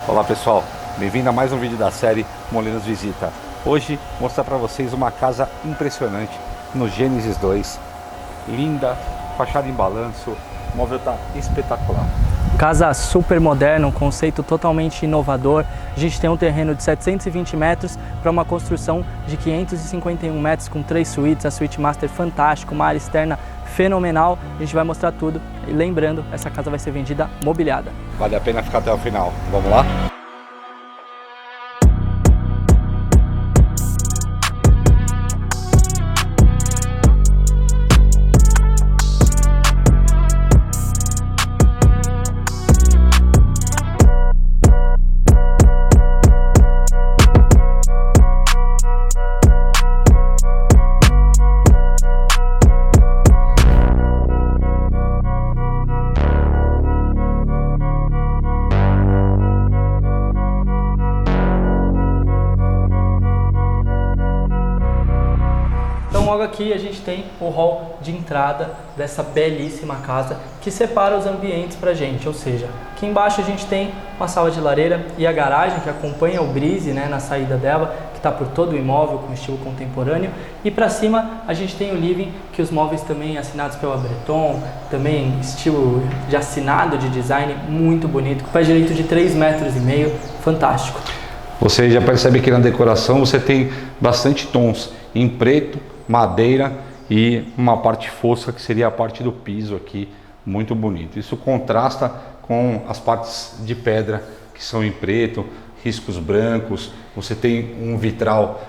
Olá pessoal, bem-vindo a mais um vídeo da série Molinos Visita. Hoje vou mostrar para vocês uma casa impressionante no Gênesis 2. Linda, fachada em balanço, o móvel está espetacular. Casa super moderna, um conceito totalmente inovador. A gente tem um terreno de 720 metros para uma construção de 551 metros com 3 suítes, a suíte master fantástica, uma área externa fenomenal. A gente vai mostrar tudo e lembrando, essa casa vai ser vendida mobiliada. Vale a pena ficar até o final. Vamos lá? Logo aqui a gente tem o hall de entrada dessa belíssima casa que separa os ambientes pra gente, ou seja, aqui embaixo a gente tem uma sala de lareira e a garagem que acompanha o Breeze, né, na saída dela, que está por todo o imóvel com estilo contemporâneo, e para cima a gente tem o living, que os móveis também assinados pela Breton, também estilo de assinado de design muito bonito, com pé direito de 3,5 metros, fantástico. Você já percebe que na decoração você tem bastante tons em preto, madeira e uma parte fosca que seria a parte do piso aqui, muito bonito. Isso contrasta com as partes de pedra que são em preto, riscos brancos. Você tem um vitral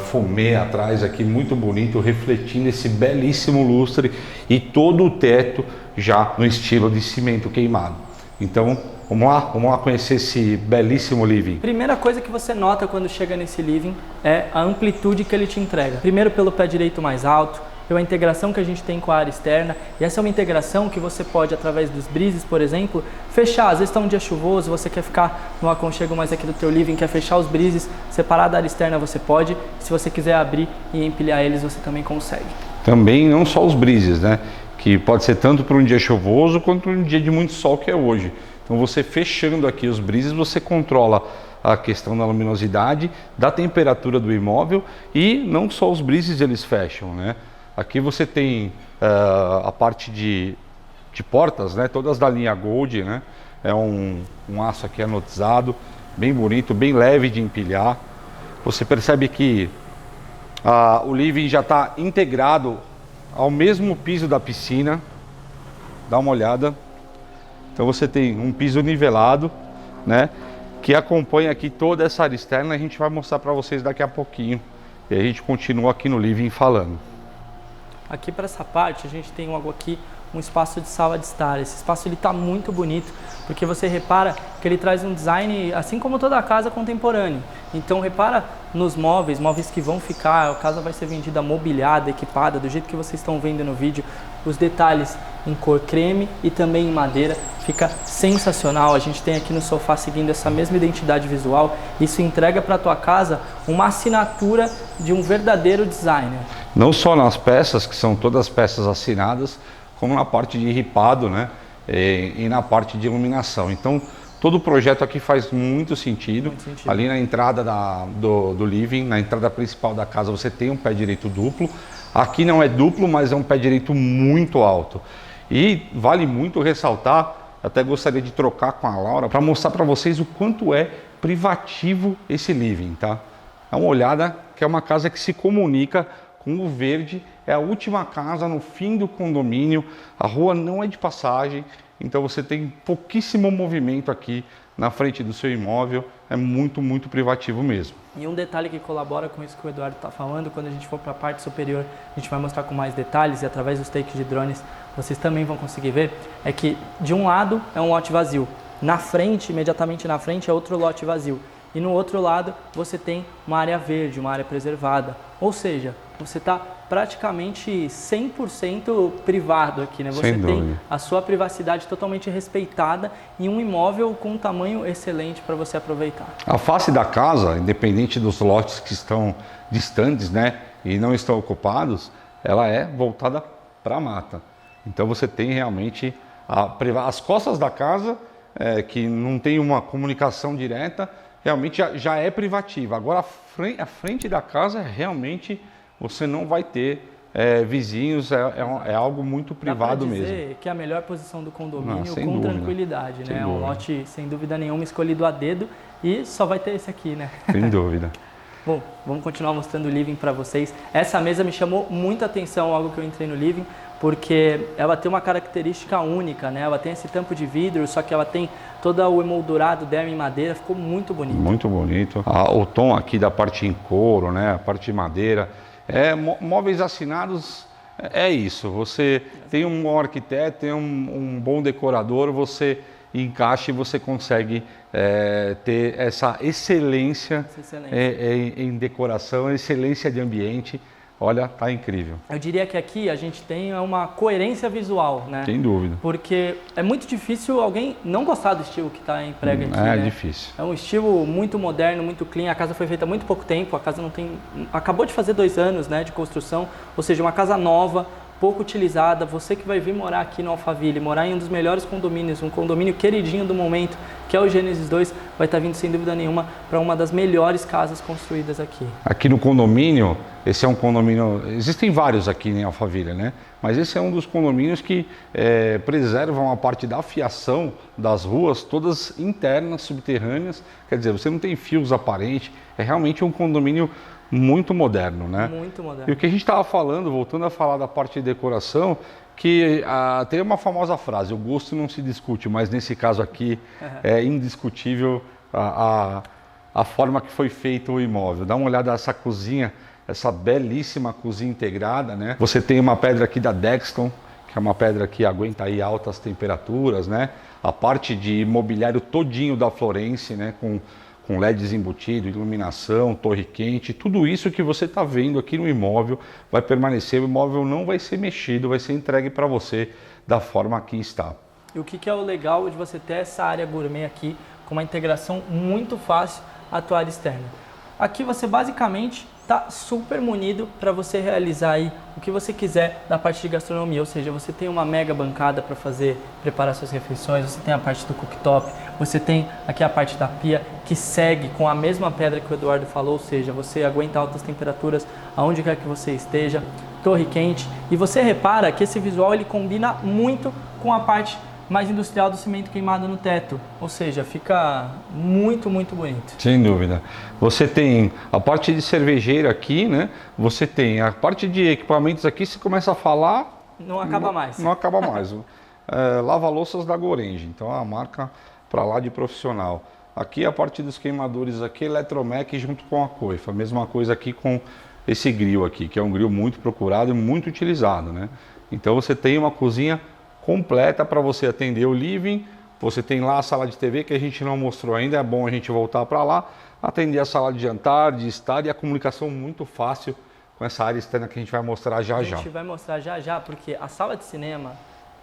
fumê atrás aqui, muito bonito, refletindo esse belíssimo lustre, e todo o teto já no estilo de cimento queimado. Então vamos lá conhecer esse belíssimo living. Primeira coisa que você nota quando chega nesse living é a amplitude que ele te entrega. Primeiro pelo pé direito mais alto, pela integração que a gente tem com a área externa, e essa é uma integração que você pode, através dos breezes, por exemplo, fechar. Às vezes está um dia chuvoso, você quer ficar no aconchego mais aqui do teu living, quer fechar os breezes, separar da área externa você pode. Se você quiser abrir e empilhar eles, você também consegue. Também não só os breezes, né? Que pode ser tanto para um dia chuvoso quanto para um dia de muito sol, que é hoje. Então você fechando aqui os breezes, você controla a questão da luminosidade, da temperatura do imóvel, e não só os breezes eles fecham, né? Aqui você tem a parte de portas, né? Todas da linha Gold, né? É um aço aqui anodizado, bem bonito, bem leve de empilhar. Você percebe que o living já está integrado ao mesmo piso da piscina. Dá uma olhada. Então você tem um piso nivelado, né, que acompanha aqui toda essa área externa. A gente vai mostrar para vocês daqui a pouquinho. E a gente continua aqui no living falando. Aqui para essa parte a gente tem algo aqui, um espaço de sala de estar. Esse espaço ele está muito bonito, porque você repara que ele traz um design, assim como toda a casa, contemporâneo. Então repara nos móveis que vão ficar, a casa vai ser vendida mobiliada, equipada, do jeito que vocês estão vendo no vídeo. Os detalhes em cor creme e também em madeira, fica sensacional. A gente tem aqui no sofá seguindo essa mesma identidade visual. Isso entrega para a tua casa uma assinatura de um verdadeiro designer. Não só nas peças, que são todas peças assinadas, como na parte de ripado, né? E na parte de iluminação. Então todo o projeto aqui faz muito sentido. Ali na entrada do living, na entrada principal da casa, você tem um pé direito duplo. Aqui não é duplo, mas é um pé direito muito alto. E vale muito ressaltar, até gostaria de trocar com a Laura para mostrar para vocês o quanto é privativo esse living, tá? Dá uma olhada, que é uma casa que se comunica com o verde. É a última casa no fim do condomínio, a rua não é de passagem, então você tem pouquíssimo movimento aqui na frente do seu imóvel. É muito, muito privativo mesmo. E um detalhe que colabora com isso que o Eduardo está falando, quando a gente for para a parte superior, a gente vai mostrar com mais detalhes, e através dos takes de drones vocês também vão conseguir ver, é que de um lado é um lote vazio, na frente, imediatamente na frente, é outro lote vazio. E no outro lado você tem uma área verde, uma área preservada. Ou seja, você está praticamente 100% privado aqui, né? Você tem a sua privacidade totalmente respeitada e um imóvel com um tamanho excelente para você aproveitar. A face da casa, independente dos lotes que estão distantes, né, e não estão ocupados, ela é voltada para a mata. Então você tem realmente as costas da casa que não tem uma comunicação direta, realmente já é privativa. Agora a frente da casa realmente você não vai ter vizinhos, é algo muito privado mesmo. Dá pra dizer que é a melhor posição do condomínio com dúvida. tranquilidade, né? É um Dúvida. lote sem dúvida nenhuma escolhido a dedo e só vai ter esse aqui, né? Sem dúvida. Bom, vamos continuar mostrando o living para vocês. Essa mesa me chamou muita atenção logo que eu entrei no living, porque ela tem uma característica única, né? Ela tem esse tampo de vidro, só que ela tem todo o emoldurado dela em madeira, ficou muito bonito. Muito bonito. O tom aqui da parte em couro, né? A parte de madeira. Móveis assinados é isso. Você tem um bom arquiteto, tem um bom decorador, você encaixa e você consegue ter essa excelência, em decoração, excelência de ambiente. Olha, tá incrível. Eu diria que aqui a gente tem uma coerência visual, né? Sem dúvida. Porque é muito difícil alguém não gostar do estilo que está emprega aqui, É né? difícil. É um estilo muito moderno, muito clean. A casa foi feita há muito pouco tempo, a casa acabou de fazer 2 anos, né, de construção, ou seja, uma casa nova, pouco utilizada. Você que vai vir morar aqui no Alphaville, morar em um dos melhores condomínios, um condomínio queridinho do momento, que é o Gênesis 2, vai estar vindo sem dúvida nenhuma para uma das melhores casas construídas aqui. Aqui no condomínio, esse é um condomínio, existem vários aqui em Alphaville, né? Mas esse é um dos condomínios que preservam a parte da fiação das ruas, todas internas, subterrâneas. Quer dizer, você não tem fios aparentes, é realmente um condomínio muito moderno, né? Muito moderno. E o que a gente estava falando, voltando a falar da parte de decoração, que tem uma famosa frase, o gosto não se discute, mas nesse caso aqui é indiscutível a forma que foi feito o imóvel. Dá uma olhada nessa cozinha, essa belíssima cozinha integrada, né? Você tem uma pedra aqui da Dexton, que é uma pedra que aguenta aí altas temperaturas, né? A parte de mobiliário todinho da Florence, né? Com LEDs embutido, iluminação, torre quente, tudo isso que você está vendo aqui no imóvel vai permanecer, o imóvel não vai ser mexido, vai ser entregue para você da forma que está. E o que é o legal de você ter essa área gourmet aqui, com uma integração muito fácil à tua área externa. Aqui você basicamente está super munido para você realizar aí o que você quiser da parte de gastronomia, ou seja, você tem uma mega bancada para preparar suas refeições, você tem a parte do cooktop, você tem aqui a parte da pia que segue com a mesma pedra que o Eduardo falou, ou seja, você aguenta altas temperaturas aonde quer que você esteja, torre quente, e você repara que esse visual ele combina muito com a parte mais industrial do cimento queimado no teto, ou seja, fica muito, muito bonito. Sem dúvida. Você tem a parte de cervejeira aqui, né? Você tem a parte de equipamentos aqui, você começa a falar... Não acaba mais. Não acaba mais. Lava-louças da Gorange, então é uma marca para lá de profissional. Aqui a parte dos queimadores aqui, Eletromec junto com a coifa. A mesma coisa aqui com esse grill aqui, que é um grill muito procurado e muito utilizado, né? Então você tem uma cozinha completa para você atender o living, você tem lá a sala de TV que a gente não mostrou ainda, é bom a gente voltar para lá, atender a sala de jantar, de estar e a comunicação muito fácil com essa área externa que a gente vai mostrar já já. A gente vai mostrar já já, porque a sala de cinema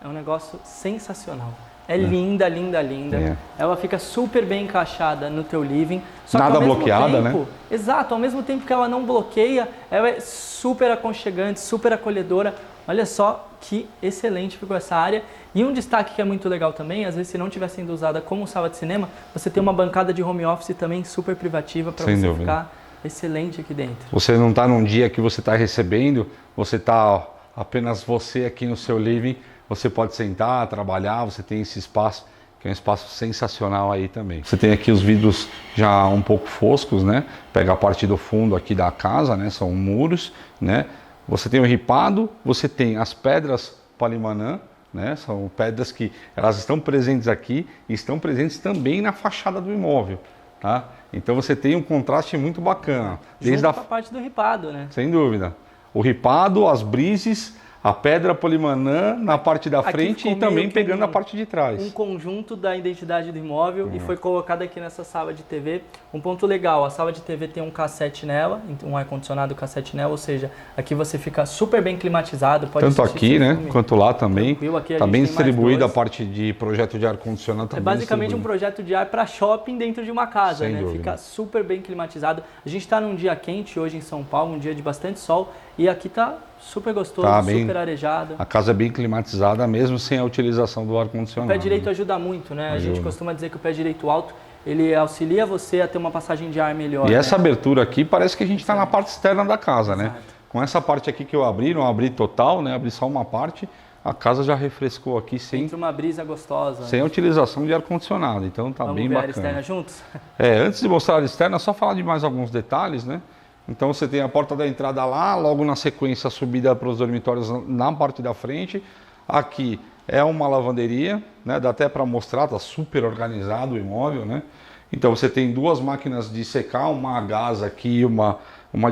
é um negócio sensacional. É linda, linda, linda. É. Ela fica super bem encaixada no teu living. Só Nada que ao mesmo bloqueada, tempo, né? Exato, ao mesmo tempo que ela não bloqueia, ela é super aconchegante, super acolhedora. Olha só que excelente ficou essa área. E um destaque que é muito legal também, às vezes se não estiver sendo usada como sala de cinema, você tem uma bancada de home office também super privativa para você ficar excelente aqui dentro. Você não está num dia que você está recebendo, você está apenas você aqui no seu living, você pode sentar, trabalhar, você tem esse espaço, que é um espaço sensacional aí também. Você tem aqui os vidros já um pouco foscos, né? Pega a parte do fundo aqui da casa, né? São muros, né? Você tem o ripado, você tem as pedras Palimanã, né? São pedras que elas estão presentes aqui e estão presentes também na fachada do imóvel, tá? Então você tem um contraste muito bacana. Desde a parte do ripado, né? Sem dúvida. O ripado, as brises, a pedra Polimanã na parte da frente e também pegando a parte de trás. Um conjunto da identidade do imóvel e foi colocado aqui nessa sala de TV. Um ponto legal, a sala de TV tem um cassete nela, um ar-condicionado cassete nela, ou seja, aqui você fica super bem climatizado. Pode tanto aqui, né, quanto lá também. Está bem distribuída a parte de projeto de ar-condicionado. É basicamente um projeto de ar para shopping dentro de uma casa, sem né? dúvida. Fica super bem climatizado. A gente está num dia quente hoje em São Paulo, um dia de bastante sol, E aqui tá super gostoso, Tá bem, super arejado. a casa é bem climatizada, mesmo sem a utilização do ar-condicionado. O pé direito ajuda muito, né? A gente costuma dizer que o pé direito alto, ele auxilia você a ter uma passagem de ar melhor. E né? essa abertura aqui parece que a gente está na parte externa da casa, né? Com essa parte aqui que eu abri, não abri total, né? Abri só uma parte, a casa já refrescou aqui sem, Entra uma brisa gostosa. sem a utilização de ar-condicionado, então tá Vamos bem ver a bacana. área externa juntos? Antes de mostrar a área externa, só falar de mais alguns detalhes, né? Então você tem a porta da entrada lá, logo na sequência a subida para os dormitórios na parte da frente. Aqui é uma lavanderia, né? Dá até para mostrar, tá super organizado o imóvel, né? Então você tem duas máquinas de secar, uma a gás aqui e uma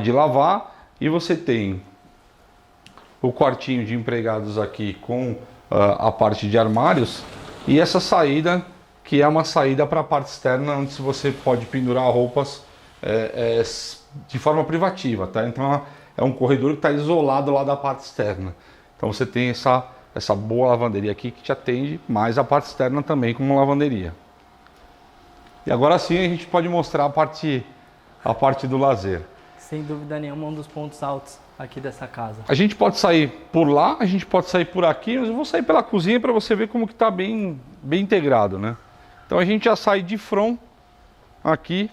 de lavar. E você tem o quartinho de empregados aqui com a parte de armários e essa saída que é uma saída para a parte externa onde você pode pendurar roupas de forma privativa, tá? Então é um corredor que está isolado lá da parte externa. Então você tem essa boa lavanderia aqui que te atende, mais a parte externa também como lavanderia. E agora sim a gente pode mostrar a parte do lazer. Sem dúvida nenhuma, um dos pontos altos aqui dessa casa. A gente pode sair por lá, a gente pode sair por aqui, mas eu vou sair pela cozinha para você ver como que está bem integrado, né? Então a gente já sai de front aqui,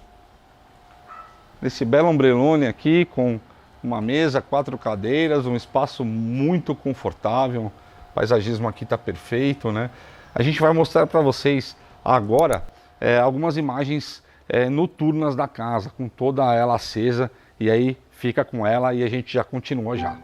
nesse belo ombrelone aqui, com uma mesa, 4 cadeiras, um espaço muito confortável, o paisagismo aqui está perfeito, né? A gente vai mostrar para vocês agora algumas imagens noturnas da casa, com toda ela acesa, e aí fica com ela e a gente já continua já.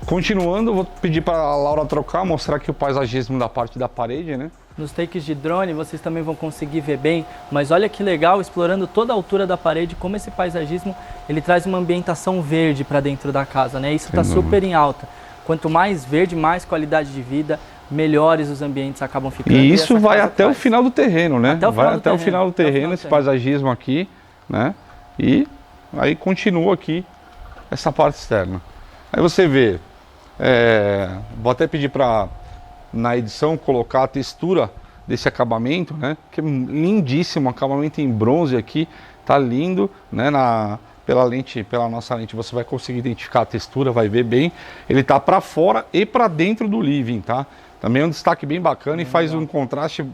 Continuando, vou pedir para a Laura trocar, mostrar aqui o paisagismo da parte da parede, né? Nos takes de drone vocês também vão conseguir ver bem, mas olha que legal, explorando toda a altura da parede, como esse paisagismo ele traz uma ambientação verde para dentro da casa, né? Isso está super em alta. Quanto mais verde, mais qualidade de vida, melhores os ambientes acabam ficando. E isso vai até o final do terreno, né? Vai até o final do terreno esse paisagismo aqui, né? E aí continua aqui essa parte externa. Aí você vê, vou até pedir para na edição colocar a textura desse acabamento, né? Que é lindíssimo, acabamento em bronze aqui, tá lindo, né? Pela nossa lente você vai conseguir identificar a textura, vai ver bem. Ele tá para fora e para dentro do living, tá? Também é um destaque bem bacana e faz um contraste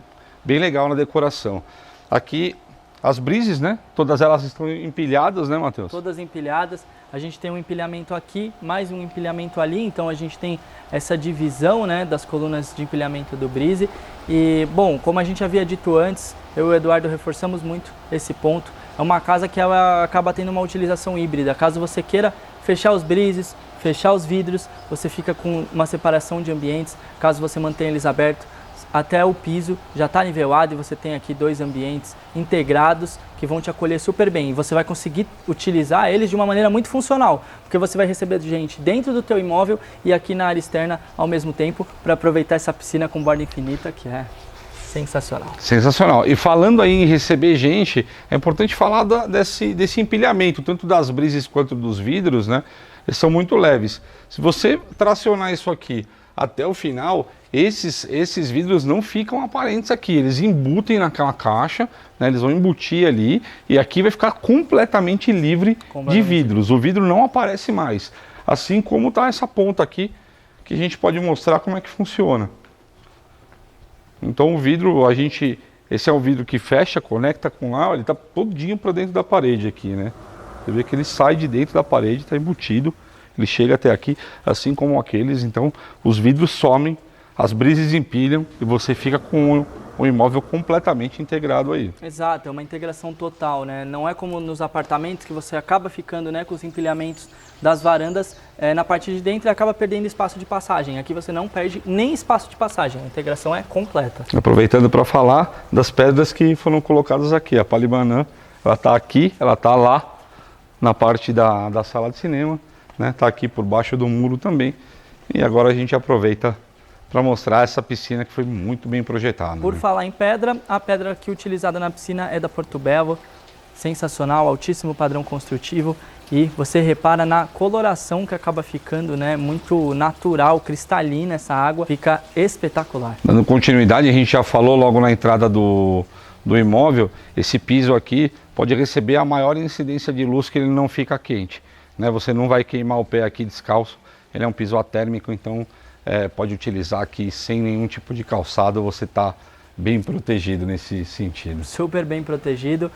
bem legal na decoração. Aqui as brises, né? Todas elas estão empilhadas, né, Matheus? Todas empilhadas. A gente tem um empilhamento aqui, mais um empilhamento ali, então a gente tem essa divisão, né, das colunas de empilhamento do Breeze. E, bom, como a gente havia dito antes, eu e o Eduardo reforçamos muito esse ponto. É uma casa que ela acaba tendo uma utilização híbrida. Caso você queira fechar os Breezes, fechar os vidros, você fica com uma separação de ambientes. Caso você mantenha eles abertos, até o piso já está nivelado e você tem aqui 2 ambientes integrados que vão te acolher super bem. E você vai conseguir utilizar eles de uma maneira muito funcional, porque você vai receber gente dentro do teu imóvel e aqui na área externa ao mesmo tempo, para aproveitar essa piscina com borda infinita, que é sensacional. Sensacional. E falando aí em receber gente, é importante falar desse empilhamento, tanto das brises quanto dos vidros, né? Eles são muito leves. Se você tracionar isso aqui até o final, esses vidros não ficam aparentes aqui, eles embutem naquela caixa, né, eles vão embutir ali e aqui vai ficar completamente livre de vidros, o vidro não aparece mais, assim como está essa ponta aqui, que a gente pode mostrar como é que funciona. Então o vidro, esse é o vidro que fecha, conecta com lá, ele está todinho para dentro da parede aqui, né? Você vê que ele sai de dentro da parede, está embutido, ele chega até aqui, assim como aqueles, então os vidros somem, as brises empilham e você fica com o imóvel completamente integrado aí. Exato, é uma integração total, né? Não é como nos apartamentos que você acaba ficando, né, com os empilhamentos das varandas na parte de dentro e acaba perdendo espaço de passagem. Aqui você não perde nem espaço de passagem, a integração é completa. Aproveitando para falar das pedras que foram colocadas aqui, a Palibanã, ela está aqui, ela está lá na parte da sala de cinema, né? Tá aqui por baixo do muro também. E agora a gente aproveita para mostrar essa piscina que foi muito bem projetada. Por né? falar em pedra, a pedra aqui utilizada na piscina é da Porto Belo, sensacional, altíssimo padrão construtivo, e você repara na coloração que acaba ficando, né, muito natural, cristalina essa água, fica espetacular. Dando continuidade, a gente já falou logo na entrada do imóvel, esse piso aqui pode receber a maior incidência de luz, que ele não fica quente, né? Você não vai queimar o pé aqui descalço, ele é um piso atérmico, então pode utilizar aqui sem nenhum tipo de calçado, você está bem protegido nesse sentido. Super bem protegido.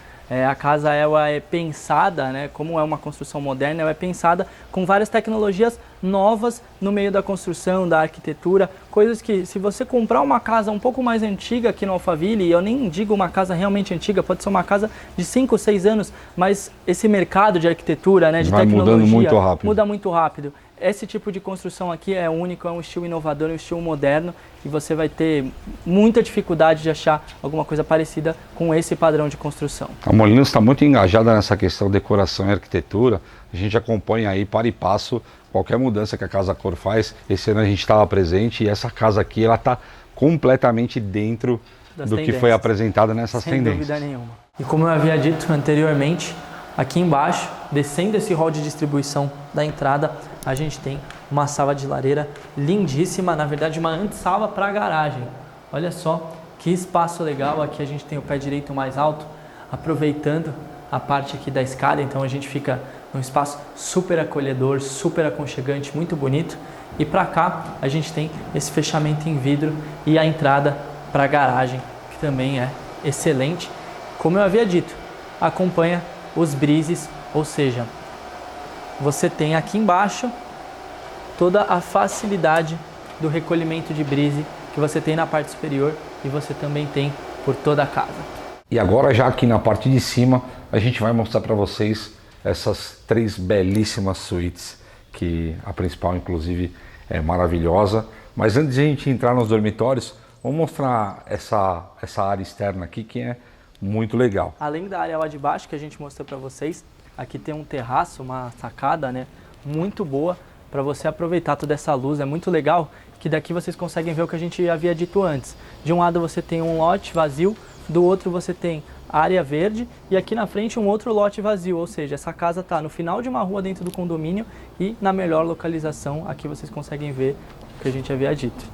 A casa ela é pensada, né, como é uma construção moderna, ela é pensada com várias tecnologias novas no meio da construção, da arquitetura, coisas que, se você comprar uma casa um pouco mais antiga aqui no Alphaville, e eu nem digo uma casa realmente antiga, pode ser uma casa de 5, 6 anos, mas esse mercado de arquitetura, né, de tecnologia, mudando muito rápido. Muda muito rápido. Esse tipo de construção aqui é único, é um estilo inovador, é um estilo moderno, e você vai ter muita dificuldade de achar alguma coisa parecida com esse padrão de construção. A Molinos está muito engajada nessa questão de decoração e arquitetura. A gente acompanha aí para e passo qualquer mudança que a Casa Cor faz. Esse ano a gente estava presente, e essa casa aqui ela está completamente dentro do que foi apresentado nessas tendências. Sem dúvida nenhuma. E como eu havia dito anteriormente, aqui embaixo, descendo esse hall de distribuição da entrada, a gente tem uma sala de lareira lindíssima, na verdade uma antessala para a garagem. Olha só que espaço legal, aqui a gente tem o pé direito mais alto, aproveitando a parte aqui da escada, então a gente fica num espaço super acolhedor, super aconchegante, muito bonito. E para cá a gente tem esse fechamento em vidro e a entrada para a garagem, que também é excelente. Como eu havia dito, acompanha os brises, ou seja, você tem aqui embaixo toda a facilidade do recolhimento de brise que você tem na parte superior, e você também tem por toda a casa. E agora, já aqui na parte de cima, a gente vai mostrar para vocês essas 3 belíssimas suítes, que a principal inclusive é maravilhosa. Mas antes de a gente entrar nos dormitórios, vamos mostrar essa área externa aqui, que é muito legal. Além da área lá de baixo que a gente mostrou para vocês, aqui tem um terraço, uma sacada, né, muito boa para você aproveitar toda essa luz. É muito legal que daqui vocês conseguem ver o que a gente havia dito antes. De um lado você tem um lote vazio, do outro você tem área verde, e aqui na frente um outro lote vazio, ou seja, essa casa está no final de uma rua dentro do condomínio e na melhor localização. Aqui vocês conseguem ver o que a gente havia dito.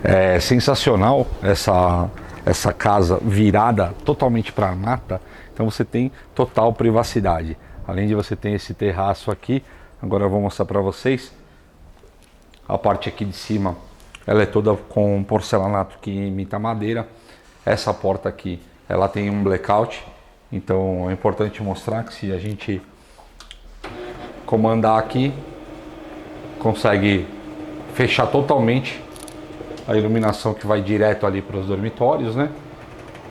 É sensacional essa casa virada totalmente para a mata, então você tem total privacidade. Além de você ter esse terraço aqui, agora eu vou mostrar para vocês a parte aqui de cima. Ela é toda com porcelanato que imita madeira. Essa porta aqui, ela tem um blackout, então é importante mostrar que se a gente comandar aqui, consegue fechar totalmente a iluminação que vai direto ali para os dormitórios, né?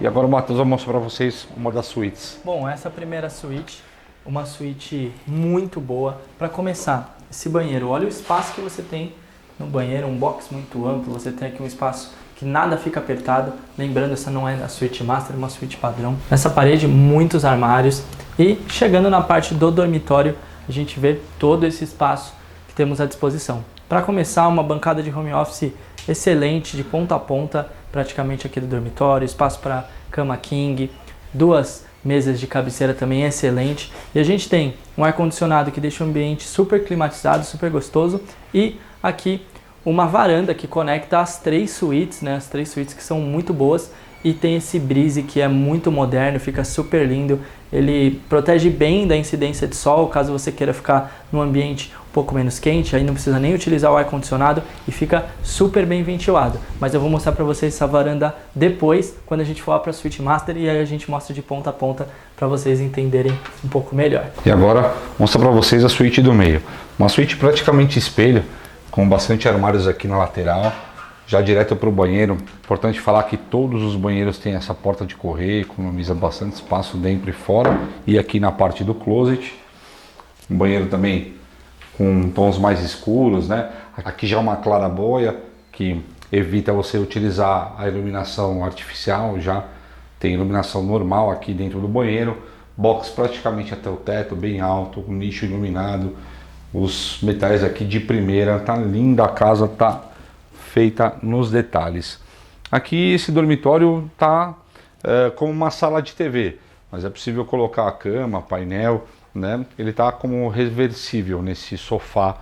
E agora o Matheus vai mostrar para vocês uma das suítes. Bom, essa primeira suíte, uma suíte muito boa. Para começar, esse banheiro, olha o espaço que você tem no banheiro, um box muito amplo, você tem aqui um espaço que nada fica apertado. Lembrando, essa não é a suíte master, é uma suíte padrão. Nessa parede, muitos armários, e chegando na parte do dormitório, a gente vê todo esse espaço que temos à disposição. Para começar, uma bancada de home office excelente, de ponta a ponta, praticamente aqui do dormitório, espaço para cama king, 2 mesas de cabeceira também excelente, e a gente tem um ar-condicionado que deixa o ambiente super climatizado, super gostoso, e aqui uma varanda que conecta as 3 suítes, né, as 3 suítes que são muito boas, e tem esse brise que é muito moderno, fica super lindo. Ele protege bem da incidência de sol, caso você queira ficar num ambiente um pouco menos quente, aí não precisa nem utilizar o ar-condicionado e fica super bem ventilado. Mas eu vou mostrar para vocês essa varanda depois, quando a gente for para a suíte master, e aí a gente mostra de ponta a ponta para vocês entenderem um pouco melhor. E agora, vou mostrar para vocês a suíte do meio. Uma suíte praticamente espelho, com bastante armários aqui na lateral. Já direto para o banheiro, importante falar que todos os banheiros têm essa porta de correr, economiza bastante espaço dentro e fora. E aqui na parte do closet, um banheiro também com tons mais escuros, né? Aqui já é uma claraboia que evita você utilizar a iluminação artificial, já tem iluminação normal aqui dentro do banheiro. Box praticamente até o teto, bem alto, com nicho iluminado. Os metais aqui de primeira, tá linda a casa, tá feita nos detalhes. Aqui esse dormitório tá como uma sala de TV. mas é possível colocar a cama, painel, né? Ele está como reversível nesse sofá,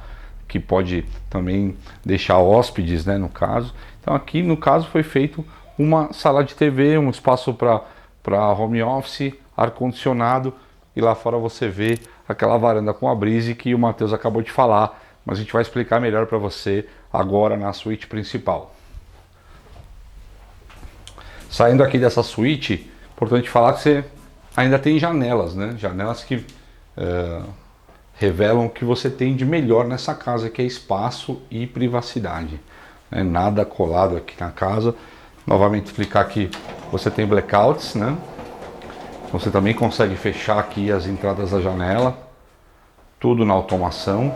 que pode também deixar hóspedes, né, no caso. Então aqui no caso foi feito uma sala de TV, um espaço para home office, ar-condicionado, e lá fora você vê aquela varanda com a brise que o Matheus acabou de falar, mas a gente vai explicar melhor para você agora na suíte principal. Saindo aqui dessa suíte, importante falar que você ainda tem janelas, né? Janelas que revelam o que você tem de melhor nessa casa, que é espaço e privacidade. Nada colado aqui na casa. Novamente explicar que você tem blackouts, né? Você também consegue fechar aqui as entradas da janela, tudo na automação.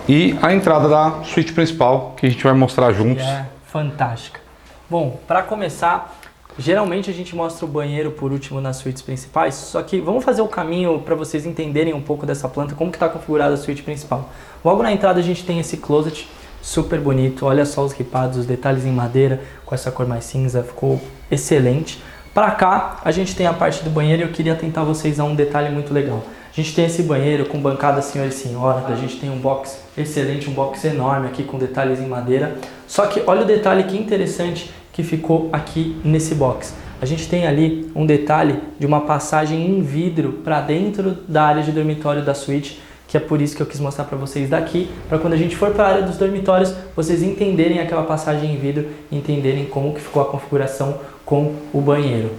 E a entrada da suíte principal, que a gente vai mostrar juntos. É fantástica. Bom, para começar, geralmente a gente mostra o banheiro por último nas suítes principais, só que vamos fazer o caminho para vocês entenderem um pouco dessa planta, como que está configurada a suíte principal. Logo na entrada a gente tem esse closet super bonito, olha só os ripados, os detalhes em madeira, com essa cor mais cinza, ficou excelente. Para cá a gente tem a parte do banheiro e eu queria tentar vocês a um detalhe muito legal. A gente tem esse banheiro com bancada senhor e senhora, a gente tem um box excelente, um box enorme aqui com detalhes em madeira. Só que olha o detalhe que interessante que ficou aqui nesse box. A gente tem ali um detalhe de uma passagem em vidro para dentro da área de dormitório da suíte, que é por isso que eu quis mostrar para vocês daqui, para quando a gente for para a área dos dormitórios, vocês entenderem aquela passagem em vidro, entenderem como que ficou a configuração com o banheiro.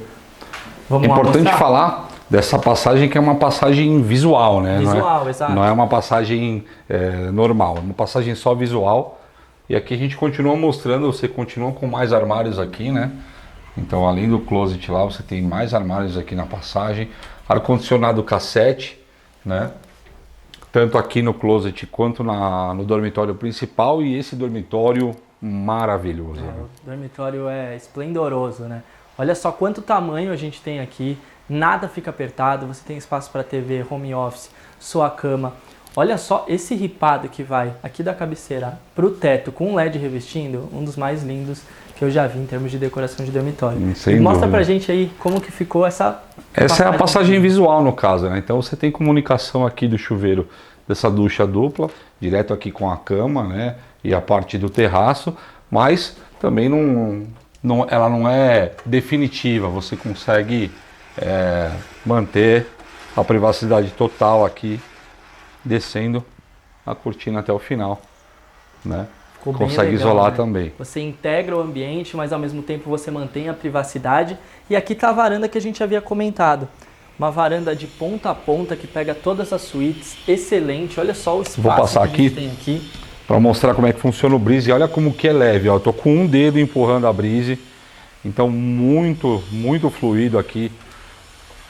Vamos lá importante mostrar? Falar dessa passagem que é uma passagem visual, né? Visual, exato. Não é uma passagem normal, é uma passagem só visual. E aqui a gente continua mostrando, você continua com mais armários aqui, né? Então além do closet lá, você tem mais armários aqui na passagem. Ar-condicionado cassete, né? Tanto aqui no closet quanto no dormitório principal, e esse dormitório maravilhoso. O dormitório é esplendoroso, né? Olha só quanto tamanho a gente tem aqui, nada fica apertado, você tem espaço para TV, home office, sua cama. Olha só esse ripado que vai aqui da cabeceira pro teto com LED revestindo, um dos mais lindos que eu já vi em termos de decoração de dormitório. E mostra pra gente aí como que ficou essa é a passagem visual no caso, né? Então você tem comunicação aqui do chuveiro dessa ducha dupla, direto aqui com a cama, né? E a parte do terraço, mas também ela não é definitiva, você consegue manter a privacidade total aqui, descendo a cortina até o final, né? Consegue legal, isolar, né? Também. Você integra o ambiente, mas ao mesmo tempo você mantém a privacidade. E aqui está a varanda que a gente havia comentado. Uma varanda de ponta a ponta que pega todas as suítes, excelente. Olha só o espaço. Vou passar que a gente tem aqui para mostrar como é que funciona o brise. Olha como que é leve, ó. Eu tô com um dedo empurrando a brise. Então muito fluido aqui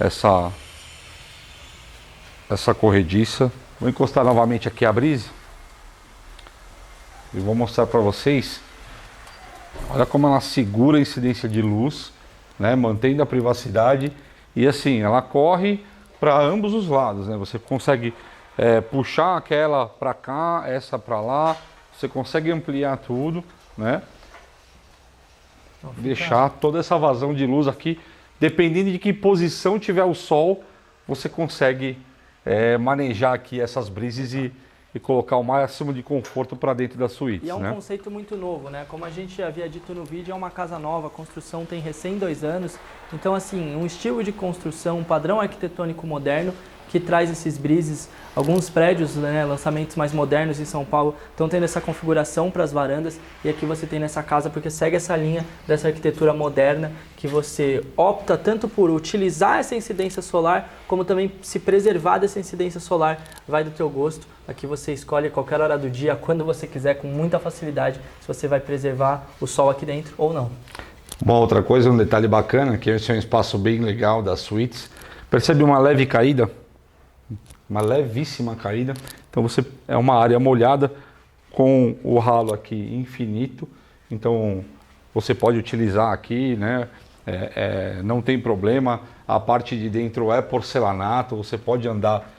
essa corrediça. Vou encostar novamente aqui a brise e vou mostrar para vocês. Olha como ela segura a incidência de luz, né? Mantendo a privacidade, e assim ela corre para ambos os lados, né? Você consegue puxar aquela para cá, essa para lá, você consegue ampliar tudo, né? Deixar toda essa vazão de luz aqui, dependendo de que posição tiver o sol, você consegue manejar aqui essas brises e colocar o máximo de conforto para dentro da suíte. E é um conceito muito novo, né? Como a gente havia dito no vídeo, é uma casa nova, a construção tem recém 2 anos. Então, assim, um estilo de construção, um padrão arquitetônico moderno que traz esses brises. Alguns prédios, né, lançamentos mais modernos em São Paulo, estão tendo essa configuração para as varandas, e aqui você tem nessa casa porque segue essa linha dessa arquitetura moderna, que você opta tanto por utilizar essa incidência solar, como também se preservar dessa incidência solar, vai do teu gosto. Aqui você escolhe a qualquer hora do dia, quando você quiser, com muita facilidade, se você vai preservar o sol aqui dentro ou não. Bom, outra coisa, um detalhe bacana, que esse é um espaço bem legal das suítes. Percebe uma leve caída? Uma levíssima caída. Então você é uma área molhada com o ralo aqui infinito. Então você pode utilizar aqui, né? Não tem problema. A parte de dentro é porcelanato. Você pode andar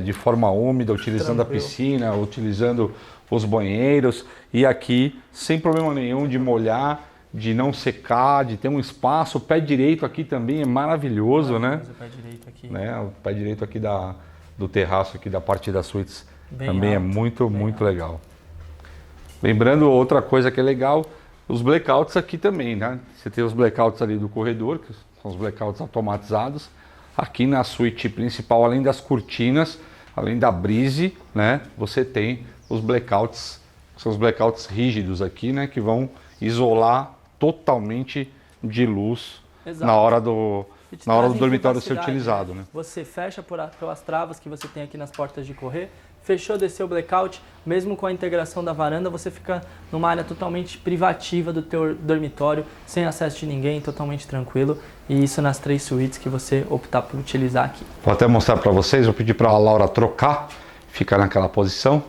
de forma úmida, utilizando tranquilo a piscina, utilizando os banheiros. E aqui sem problema nenhum de molhar, de não secar, de ter um espaço. O pé direito aqui também é maravilhoso, né? O pé direito aqui. O pé direito aqui do terraço aqui da parte das suítes também alto, é muito legal. Lembrando outra coisa que é legal, os blackouts aqui também, né? Você tem os blackouts ali do corredor, que são os blackouts automatizados. Aqui na suíte principal, além das cortinas, além da brise, né? Você tem os blackouts, são os blackouts rígidos aqui, né? Que vão isolar totalmente de luz na hora do dormitório ser utilizado, né? Você fecha pelas travas que você tem aqui nas portas de correr, fechou, desceu o blackout, mesmo com a integração da varanda, você fica numa área totalmente privativa do teu dormitório, sem acesso de ninguém, totalmente tranquilo, e isso nas 3 suítes que você optar por utilizar aqui. Vou até mostrar para vocês, vou pedir para a Laura trocar, ficar naquela posição,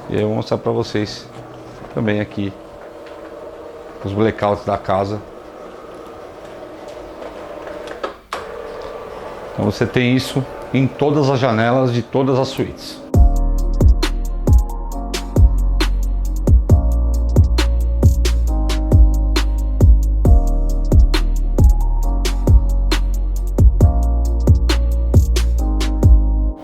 e eu vou mostrar para vocês também aqui os blackouts da casa. Então você tem isso em todas as janelas de todas as suítes.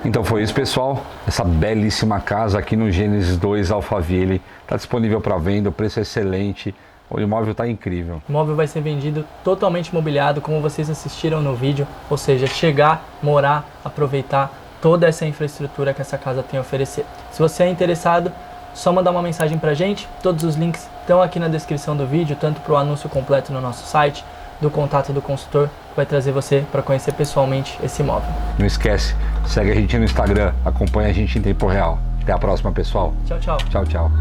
Então foi isso, pessoal. Essa belíssima casa aqui no Gênesis 2 Alphaville está disponível para venda, o preço é excelente. O imóvel está incrível. O imóvel vai ser vendido totalmente mobiliado, como vocês assistiram no vídeo, ou seja, chegar, morar, aproveitar toda essa infraestrutura que essa casa tem a oferecer. Se você é interessado, só mandar uma mensagem pra gente. Todos os links estão aqui na descrição do vídeo, tanto para o anúncio completo no nosso site, do contato do consultor, que vai trazer você para conhecer pessoalmente esse imóvel. Não esquece, segue a gente no Instagram, acompanha a gente em tempo real. Até a próxima, pessoal. Tchau, tchau. Tchau, tchau.